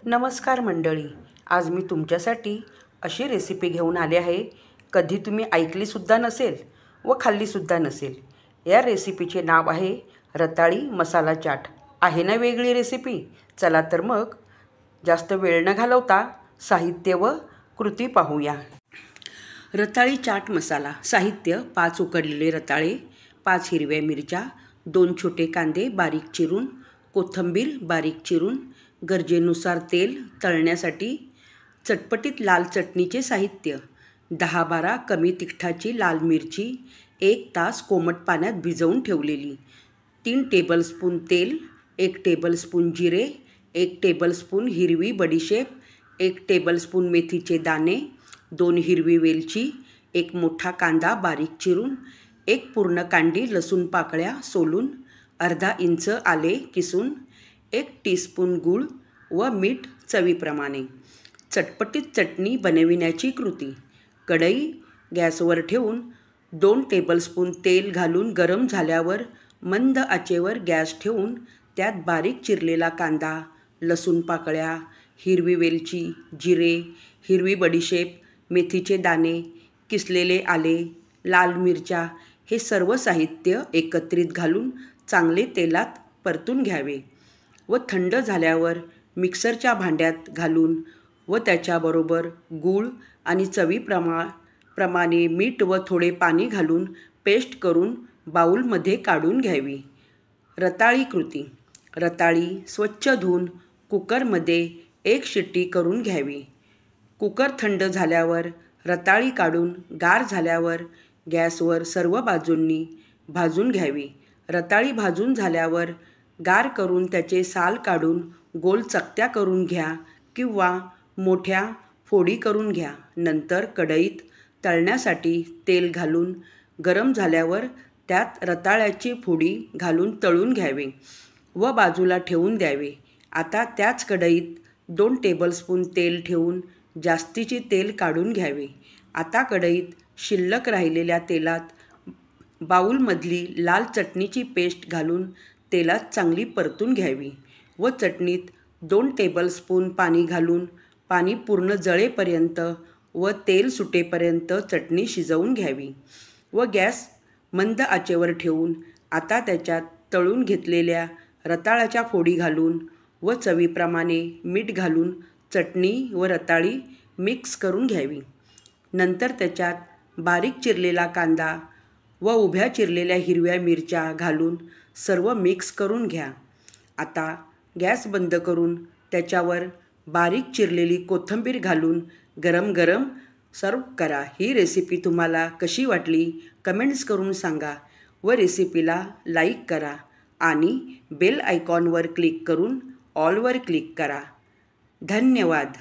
नमस्कार मंडळी, आज मी तुमच्यासाठी अशी रेसिपी घेऊन आले आहे, कधी तुम्ही ऐकलीसुद्धा नसेल व खाल्लीसुद्धा नसेल. या रेसिपीचे नाव आहे रताळी मसाला चाट. आहे ना वेगळी रेसिपी? चला तर मग जास्त वेळ न घालवता साहित्य व कृती पाहूया. रताळी चाट मसाला. साहित्य: 5 उकडलेले रताळे, 5 हिरव्या मिरच्या, 2 छोटे कांदे बारीक चिरून, कोथिंबीर बारीक चिरून, गरजेनुसार तेल तळण्यासाठी, चटपटीत लाल चटणीचे साहित्य: 10-12 कमी तिखटाची लाल मिरची, 1 तास कोमट पाण्यात भिजवून ठेवलेली, 3 टेबलस्पून तेल, 1 टेबलस्पून जिरे, 1 टेबलस्पून हिरवी बडीशेप, 1 टेबलस्पून मेथीचे दाणे, 2 हिरवी वेलची, 1 मोठा कांदा बारीक चिरून, 1 पूर्ण कांडी लसूण पाकळ्या सोलून, अर्धा इंच आले किसून, 1 टीस्पून गूळ व मीठ चवीप्रमाणे. चटपटीत चटणी बनविण्याची कृती: कढई गॅसवर ठेवून 2 टेबलस्पून तेल घालून गरम झाल्यावर मंद आचेवर गॅस ठेवून त्यात बारीक चिरलेला कांदा, लसूण पाकळ्या, हिरवी वेलची, जिरे, हिरवी बडीशेप, मेथीचे दाणे, किसलेले आले, लाल मिरच्या हे सर्व साहित्य एकत्रित घालून चांगले तेलात परतून घ्यावे व थंड झाल्यावर मिक्सरच्या भांड्यात घालून व त्याच्याबरोबर गूळ आणि चवीप्रमाणे मीठ व थोडे पाणी घालून पेस्ट करून बाऊलमध्ये काढून घ्यावी. रताळी कृती: रताळी स्वच्छ धुवून कुकरमध्ये 1 शिट्टी करून घ्यावी. कुकर थंड झाल्यावर रताळी काढून गार झाल्यावर गॅसवर सर्व बाजूंनी भाजून घ्यावी. रताळी भाजून झाल्यावर गार करून त्याचे साल काढून गोल चकत्या करून घ्या किंवा मोठ्या फोडी करून घ्या. नंतर कढईत तळण्यासाठी तेल घालून गरम झाल्यावर त्यात रताळ्याची फोडी घालून तळून घ्यावे व बाजूला ठेवून द्यावे. आता त्याच कढईत 2 टेबलस्पून तेल ठेवून जास्तीचे तेल काढून घ्यावे. आता कढईत शिल्लक राहिलेल्या तेलात बाऊलमधली लाल चटणीची पेस्ट घालून तेलात चांगली परतून घ्यावी व चटणीत 2 टेबलस्पून पाणी घालून पाणी पूर्ण जळेपर्यंत व तेल सुटेपर्यंत चटणी शिजवून घ्यावी व गॅस मंद आचेवर ठेवून आता त्याच्यात तळून घेतलेल्या रताळ्याच्या फोडी घालून व चवीप्रमाणे मीठ घालून चटणी व रताळी मिक्स करून घ्यावी. नंतर त्याच्यात बारीक चिरलेला कांदा व उभ्या चिरलेल्या हिरव्या मिरच्या घालून सर्व मिक्स करून घ्या. आता गॅस बंद करून त्याच्यावर बारीक चिरलेली कोथिंबीर घालून गरम गरम सर्व करा. ही रेसिपी तुम्हाला कशी वाटली कमेंट्स करून सांगा व रेसिपीला लाईक करा आणि बेल आयकॉनवर क्लिक करून ऑलवर क्लिक करा. धन्यवाद.